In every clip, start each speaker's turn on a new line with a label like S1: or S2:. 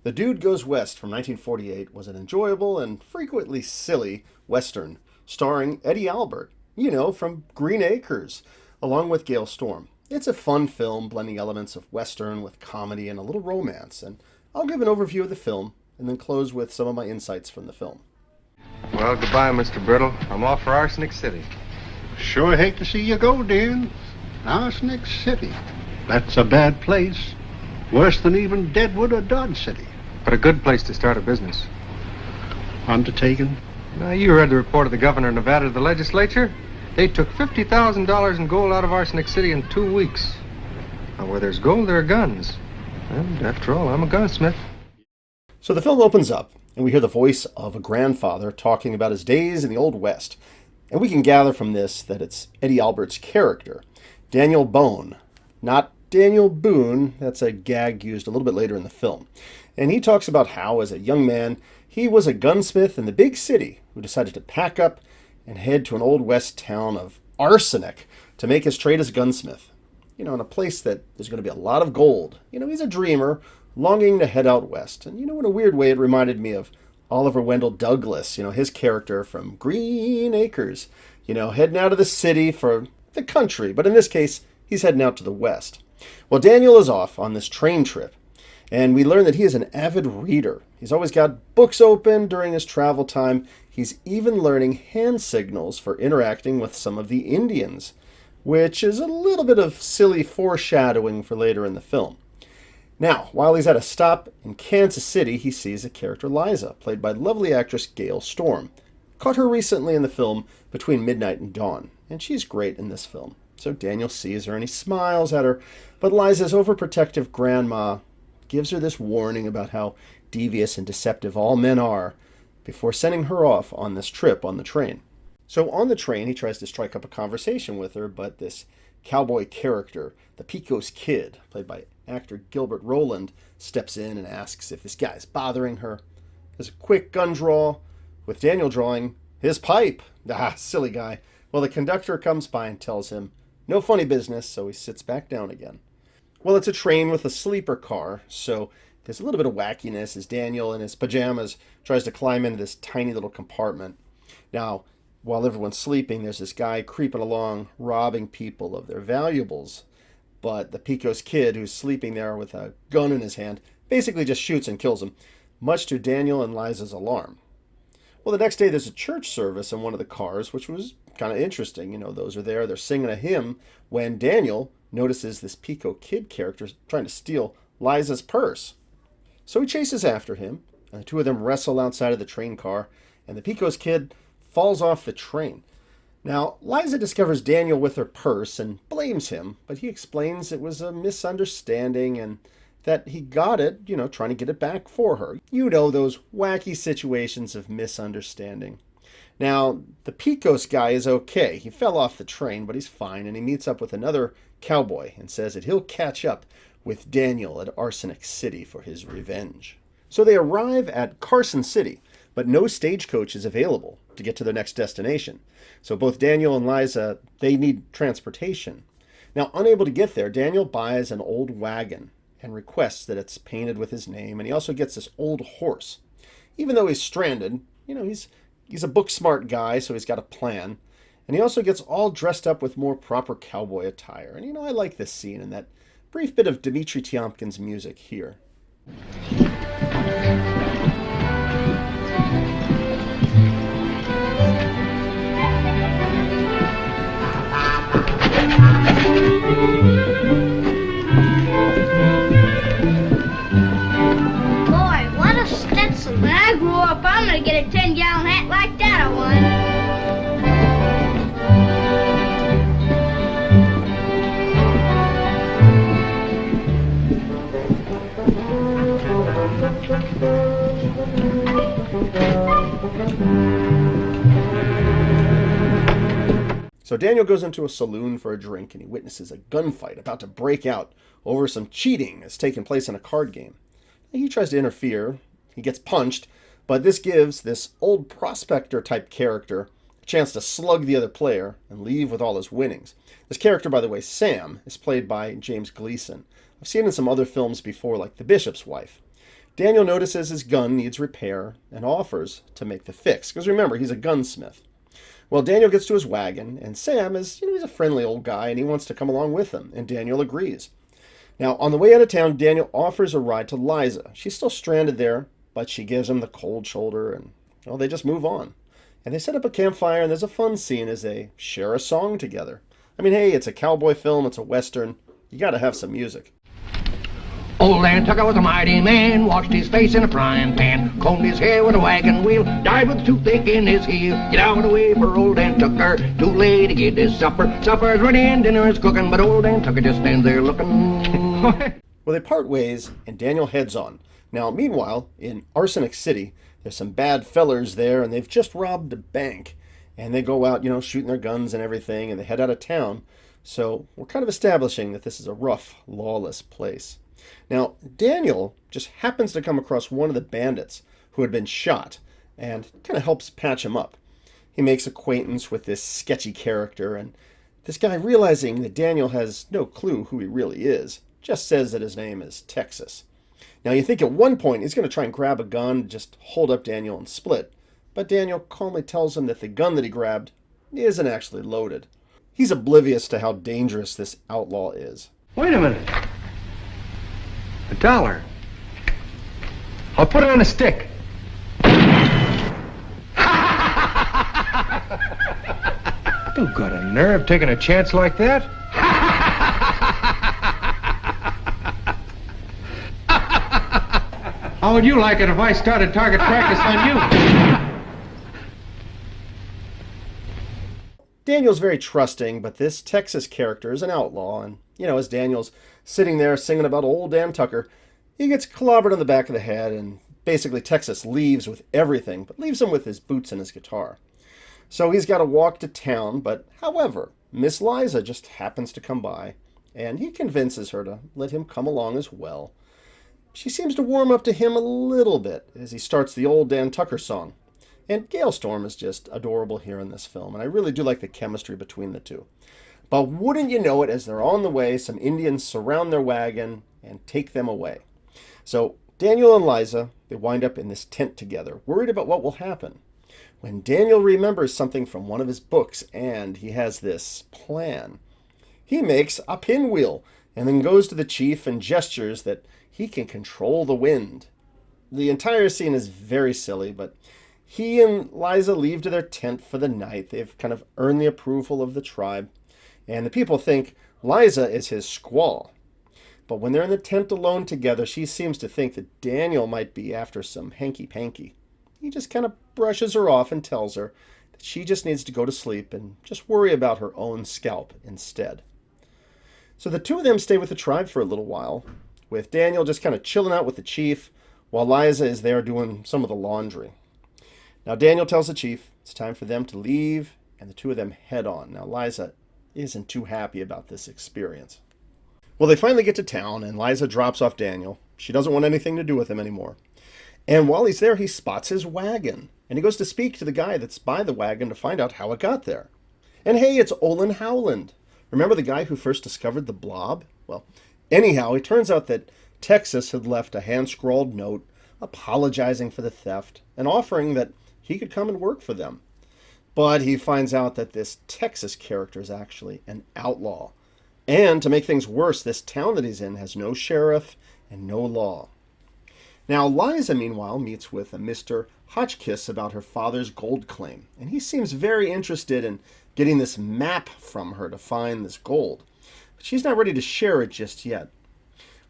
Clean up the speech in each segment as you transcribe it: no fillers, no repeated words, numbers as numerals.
S1: The Dude Goes West from 1948 was an enjoyable and frequently silly Western starring Eddie Albert, from Green Acres, along with Gale Storm. It's a fun film blending elements of Western with comedy and a little romance, and I'll give an overview of the film and then close with some of my insights from the film.
S2: Well, goodbye, Mr. Brittle. I'm off for Arsenic City.
S3: Sure hate to see you go, Dan. Arsenic City. That's a bad place. Worse than even Deadwood or Dodge City.
S2: But a good place to start a business.
S3: Undertaken?
S2: Now, you read the report of the governor of Nevada to the legislature. They took $50,000 in gold out of Arsenic City in 2 weeks. Now, where there's gold, there are guns. And after all, I'm a gunsmith.
S1: So the film opens up, and we hear the voice of a grandfather talking about his days in the Old West. And we can gather from this that it's Eddie Albert's character, Daniel Bone, not Daniel Boone. That's a gag used a little bit later in the film. And he talks about how, as a young man, he was a gunsmith in the big city who decided to pack up and head to an Old West town of Arsenic to make his trade as a gunsmith. In a place that there's going to be a lot of gold. He's a dreamer longing to head out west. And, in a weird way, it reminded me of Oliver Wendell Douglas, his character from Green Acres, heading out of the city for the country. But in this case, he's heading out to the west. Well, Daniel is off on this train trip, and we learn that he is an avid reader. He's always got books open during his travel time. He's even learning hand signals for interacting with some of the Indians, which is a little bit of silly foreshadowing for later in the film. Now, while he's at a stop in Kansas City, he sees a character, Liza, played by lovely actress Gale Storm. Caught her recently in the film Between Midnight and Dawn, and she's great in this film. So Daniel sees her and he smiles at her, but Liza's overprotective grandma gives her this warning about how devious and deceptive all men are before sending her off on this trip on the train. So on the train, he tries to strike up a conversation with her, but this cowboy character, the Pecos Kid, played by actor Gilbert Roland, steps in and asks if this guy's bothering her. There's a quick gun draw, with Daniel drawing his pipe. Ah, silly guy. Well, the conductor comes by and tells him, no funny business, so he sits back down again. Well, it's a train with a sleeper car, so there's a little bit of wackiness as Daniel in his pajamas tries to climb into this tiny little compartment. Now, while everyone's sleeping, there's this guy creeping along, robbing people of their valuables. But the Pecos Kid, who's sleeping there with a gun in his hand, basically just shoots and kills him, much to Daniel and Liza's alarm. Well, the next day there's a church service in one of the cars, which was kind of interesting. Those are there, they're singing a hymn when Daniel notices this Pecos Kid character trying to steal Liza's purse. So he chases after him, and the two of them wrestle outside of the train car, and the Pecos Kid falls off the train. Now, Liza discovers Daniel with her purse and blames him, but he explains it was a misunderstanding and that he got it, trying to get it back for her. Those wacky situations of misunderstanding. Now, the Pecos guy is okay. He fell off the train, but he's fine, and he meets up with another cowboy and says that he'll catch up with Daniel at Arsenic City for his revenge. So they arrive at Carson City, but no stagecoach is available to get to their next destination. So both Daniel and Liza, they need transportation. Now, unable to get there, Daniel buys an old wagon and requests that it's painted with his name, and he also gets this old horse. Even though he's stranded, he's a book-smart guy, so he's got a plan. And he also gets all dressed up with more proper cowboy attire. And, I like this scene and that brief bit of Dmitri Tiomkin's music here.
S4: When I grow up, I'm gonna get a 10-gallon hat like that, I want.
S1: So Daniel goes into a saloon for a drink and he witnesses a gunfight about to break out over some cheating that's taking place in a card game. He tries to interfere. He gets punched, but this gives this old prospector type character a chance to slug the other player and leave with all his winnings. This character, by the way, Sam, is played by James Gleason. I've seen him in some other films before, like The Bishop's Wife. Daniel notices his gun needs repair and offers to make the fix, because remember, he's a gunsmith. Well, Daniel gets to his wagon, and Sam is, he's a friendly old guy, and he wants to come along with him, and Daniel agrees. Now, on the way out of town, Daniel offers a ride to Liza. She's still stranded there, but she gives him the cold shoulder, and they just move on. And they set up a campfire, and there's a fun scene as they share a song together. I mean, hey, it's a cowboy film, it's a western. You gotta have some music.
S5: Old Dan Tucker was a mighty man, washed his face in a frying pan, combed his hair with a wagon wheel, died with a toothache in his heel. Get out of the way for old Dan Tucker, too late to get his supper. Supper's ready and dinner is cooking, but old Dan Tucker just stands there looking.
S1: Well, they part ways, and Daniel heads on. Now, meanwhile, in Arsenic City, there's some bad fellers there, and they've just robbed a bank. And they go out, shooting their guns and everything, and they head out of town. So we're kind of establishing that this is a rough, lawless place. Now, Daniel just happens to come across one of the bandits who had been shot and kind of helps patch him up. He makes acquaintance with this sketchy character, and this guy, realizing that Daniel has no clue who he really is, just says that his name is Texas. Now, you think at one point he's going to try and grab a gun, just hold up Daniel and split, but Daniel calmly tells him that the gun that he grabbed isn't actually loaded. He's oblivious to how dangerous this outlaw is.
S2: Wait a minute. $1. I'll put it on a stick. You got a nerve taking a chance like that? How would you like it if I started target practice on you?
S1: Daniel's very trusting, but this Texas character is an outlaw, and, as Daniel's sitting there singing about old Dan Tucker, he gets clobbered on the back of the head, and basically Texas leaves with everything, but leaves him with his boots and his guitar. So he's got to walk to town, but however, Miss Liza just happens to come by, and he convinces her to let him come along as well. She seems to warm up to him a little bit as he starts the old Dan Tucker song. And Gale Storm is just adorable here in this film, and I really do like the chemistry between the two. But wouldn't you know it, as they're on the way, some Indians surround their wagon and take them away. So Daniel and Liza, they wind up in this tent together, worried about what will happen. When Daniel remembers something from one of his books, and he has this plan. He makes a pinwheel, and then goes to the chief and gestures that he can control the wind. The entire scene is very silly, but he and Liza leave to their tent for the night. They've kind of earned the approval of the tribe. And the people think Liza is his squaw. But when they're in the tent alone together, she seems to think that Daniel might be after some hanky-panky. He just kind of brushes her off and tells her that she just needs to go to sleep and just worry about her own scalp instead. So the two of them stay with the tribe for a little while, with Daniel just kind of chilling out with the chief, while Liza is there doing some of the laundry. Now Daniel tells the chief it's time for them to leave, and the two of them head on. Now Liza isn't too happy about this experience. Well, they finally get to town, and Liza drops off Daniel. She doesn't want anything to do with him anymore. And while he's there, he spots his wagon, and he goes to speak to the guy that's by the wagon to find out how it got there. And hey, it's Olin Howland. Remember the guy who first discovered the Blob? Well, anyhow, it turns out that Texas had left a hand-scrawled note apologizing for the theft and offering that he could come and work for them. But he finds out that this Texas character is actually an outlaw. And to make things worse, this town that he's in has no sheriff and no law. Now, Liza, meanwhile, meets with a Mr. Hotchkiss about her father's gold claim. And he seems very interested in getting this map from her to find this gold. But she's not ready to share it just yet.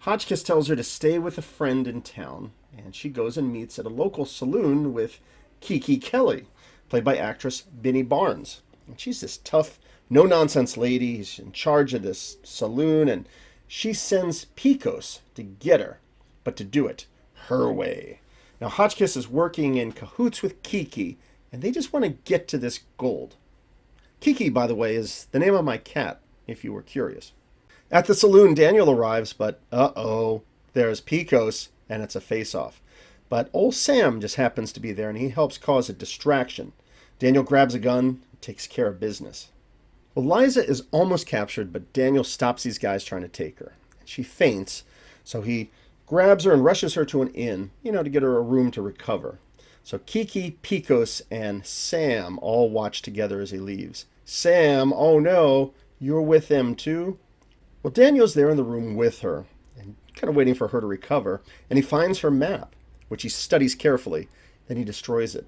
S1: Hotchkiss tells her to stay with a friend in town, and she goes and meets at a local saloon with Kiki Kelly, played by actress Benny Barnes. And she's this tough, no-nonsense lady. She's in charge of this saloon, and she sends Pecos to get her, but to do it her way. Now, Hotchkiss is working in cahoots with Kiki, and they just want to get to this gold. Kiki, by the way, is the name of my cat, if you were curious. At the saloon, Daniel arrives, but uh-oh, there's Pecos, and it's a face-off. But old Sam just happens to be there, and he helps cause a distraction. Daniel grabs a gun and takes care of business. Well, Liza is almost captured, but Daniel stops these guys trying to take her. She faints, so he grabs her and rushes her to an inn, to get her a room to recover. So Kiki, Picos, and Sam all watch together as he leaves. Sam, oh no, you're with them too? Well, Daniel's there in the room with her, and kind of waiting for her to recover, and he finds her map, which he studies carefully, then he destroys it.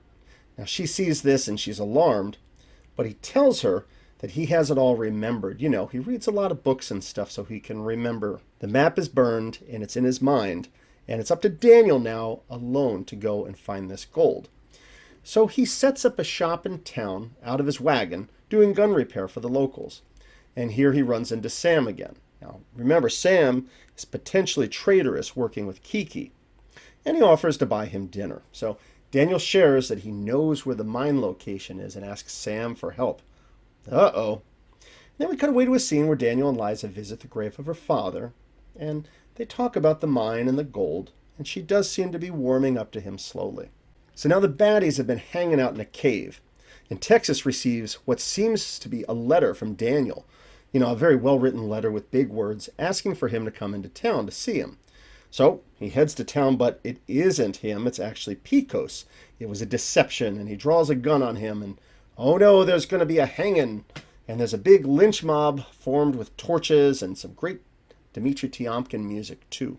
S1: Now she sees this and she's alarmed, but he tells her that he has it all remembered. He reads a lot of books and stuff so he can remember. The map is burned and it's in his mind, and it's up to Daniel now alone to go and find this gold. So he sets up a shop in town out of his wagon, doing gun repair for the locals. And here he runs into Sam again. Now, remember, Sam is potentially traitorous working with Kiki, and he offers to buy him dinner. So Daniel shares that he knows where the mine location is and asks Sam for help. Uh-oh. Then we cut away to a scene where Daniel and Liza visit the grave of her father, and they talk about the mine and the gold, and she does seem to be warming up to him slowly. So now the baddies have been hanging out in a cave, and Texas receives what seems to be a letter from Daniel. A very well-written letter with big words asking for him to come into town to see him. So he heads to town, but it isn't him. It's actually Picos. It was a deception, and he draws a gun on him, and oh no, there's going to be a hanging. And there's a big lynch mob formed with torches and some great Dmitri Tiomkin music, too.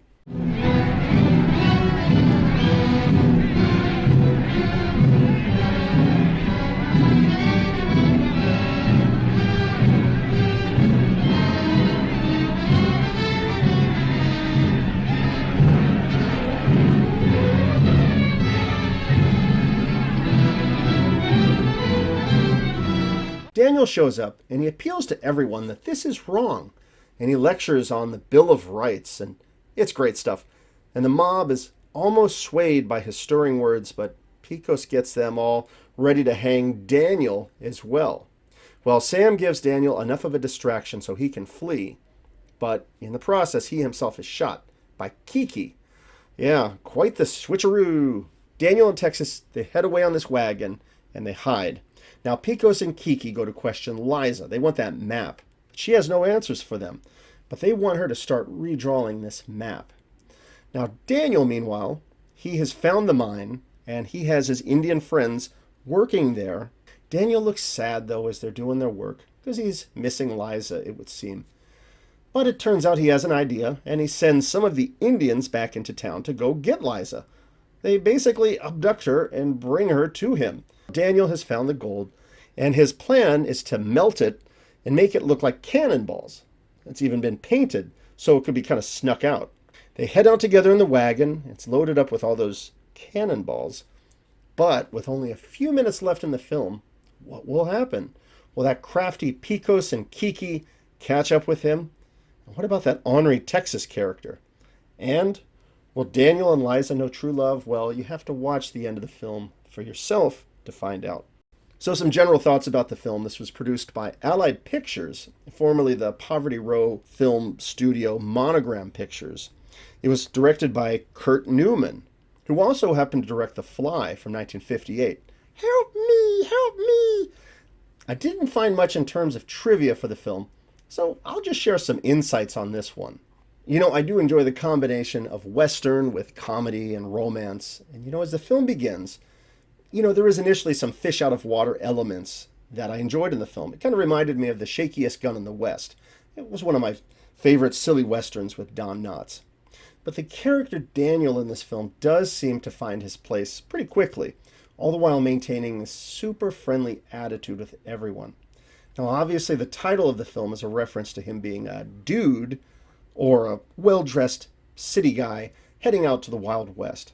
S1: Daniel shows up and he appeals to everyone that this is wrong, and he lectures on the Bill of Rights, and it's great stuff. And the mob is almost swayed by his stirring words, but Picos gets them all ready to hang Daniel as well. Well, Sam gives Daniel enough of a distraction so he can flee, but in the process he himself is shot by Kiki. Yeah, quite the switcheroo. Daniel and Texas, they head away on this wagon and they hide. Now, Picos and Kiki go to question Liza. They want that map. She has no answers for them, but they want her to start redrawing this map. Now, Daniel, meanwhile, he has found the mine, and he has his Indian friends working there. Daniel looks sad, though, as they're doing their work, because he's missing Liza, it would seem. But it turns out he has an idea, and he sends some of the Indians back into town to go get Liza. They basically abduct her and bring her to him. Daniel has found the gold, and his plan is to melt it and make it look like cannonballs. It's even been painted, so it could be kind of snuck out. They head out together in the wagon. It's loaded up with all those cannonballs. But with only a few minutes left in the film, what will happen? Will that crafty Picos and Kiki catch up with him? And what about that ornery Texas character? And will Daniel and Liza know true love? Well, you have to watch the end of the film for yourself to find out. So some general thoughts about the film. This was produced by Allied Pictures, formerly the Poverty Row film studio Monogram Pictures. It was directed by Kurt Newman, who also happened to direct The Fly from 1958. Help me! Help me! I didn't find much in terms of trivia for the film, so I'll just share some insights on this one. I do enjoy the combination of Western with comedy and romance. And as the film begins, there is initially some fish out of water elements that I enjoyed in the film. It kind of reminded me of The Shakiest Gun in the West. It was one of my favorite silly westerns with Don Knotts. But the character Daniel in this film does seem to find his place pretty quickly, all the while maintaining a super friendly attitude with everyone. Now, obviously, the title of the film is a reference to him being a dude or a well-dressed city guy heading out to the Wild West.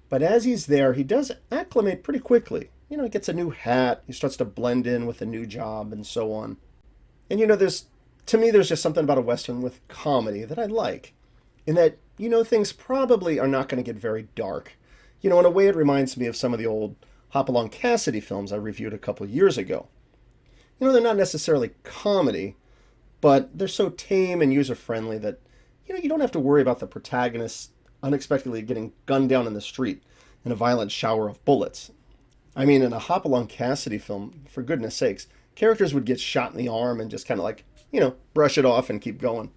S1: But as he's there, he does acclimate pretty quickly. He gets a new hat, he starts to blend in with a new job, and so on. And there's just something about a Western with comedy that I like, in that, things probably are not going to get very dark. In a way, it reminds me of some of the old Hopalong Cassidy films I reviewed a couple years ago. They're not necessarily comedy, but they're so tame and user-friendly that, you don't have to worry about the protagonist unexpectedly getting gunned down in the street in a violent shower of bullets. I mean, in a Hopalong Cassidy film, for goodness sakes, characters would get shot in the arm and just kind of brush it off and keep going.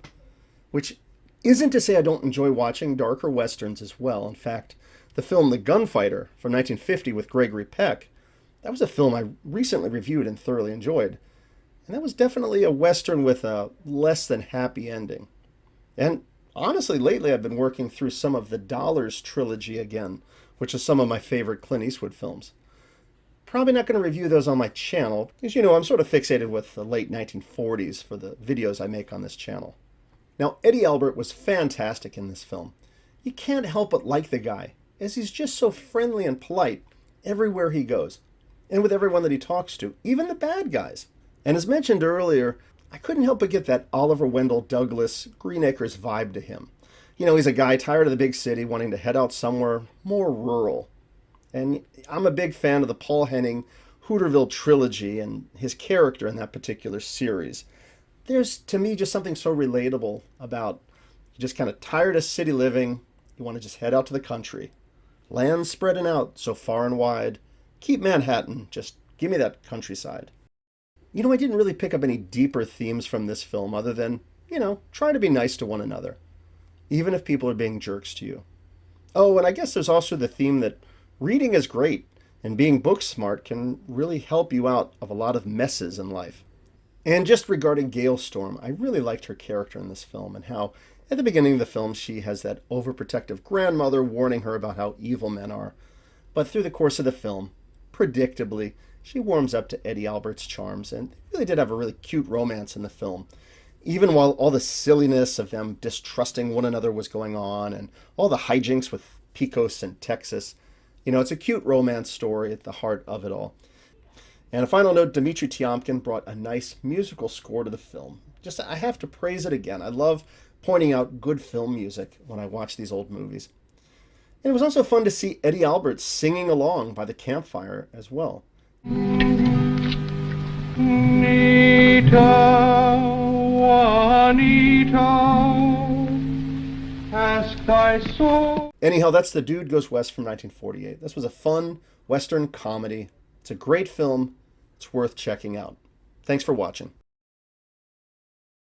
S1: Which Isn't to say I don't enjoy watching darker westerns as well. In fact, the film The Gunfighter from 1950 with Gregory Peck, that was a film I recently reviewed and thoroughly enjoyed. And that was definitely a western with a less than happy ending. And honestly, lately I've been working through some of the Dollars trilogy again, which is some of my favorite Clint Eastwood films. Probably not going to review those on my channel, because I'm sort of fixated with the late 1940s for the videos I make on this channel. Now, Eddie Albert was fantastic in this film. You can't help but like the guy, as he's just so friendly and polite everywhere he goes, and with everyone that he talks to, even the bad guys. And as mentioned earlier, I couldn't help but get that Oliver Wendell Douglas Green Acres vibe to him. He's a guy tired of the big city, wanting to head out somewhere more rural. And I'm a big fan of the Paul Henning Hooterville trilogy and his character in that particular series. There's, to me, just something so relatable about you're just kind of tired of city living. You want to just head out to the country. Land spreading out so far and wide. Keep Manhattan. Just give me that countryside. I didn't really pick up any deeper themes from this film other than, try to be nice to one another, even if people are being jerks to you. Oh, and I guess there's also the theme that reading is great, and being book smart can really help you out of a lot of messes in life. And just regarding Gale Storm, I really liked her character in this film and how at the beginning of the film she has that overprotective grandmother warning her about how evil men are. But through the course of the film, predictably, she warms up to Eddie Albert's charms and really did have a really cute romance in the film. Even while all the silliness of them distrusting one another was going on and all the hijinks with Pecos and Texas, it's a cute romance story at the heart of it all. And a final note, Dmitri Tiomkin brought a nice musical score to the film. I have to praise it again. I love pointing out good film music when I watch these old movies. And it was also fun to see Eddie Albert singing along by the campfire as well.
S2: Nita, Juanita, ask thy soul.
S1: Anyhow, that's The Dude Goes West from 1948. This was a fun Western comedy. It's a great film. It's worth checking out. Thanks for watching.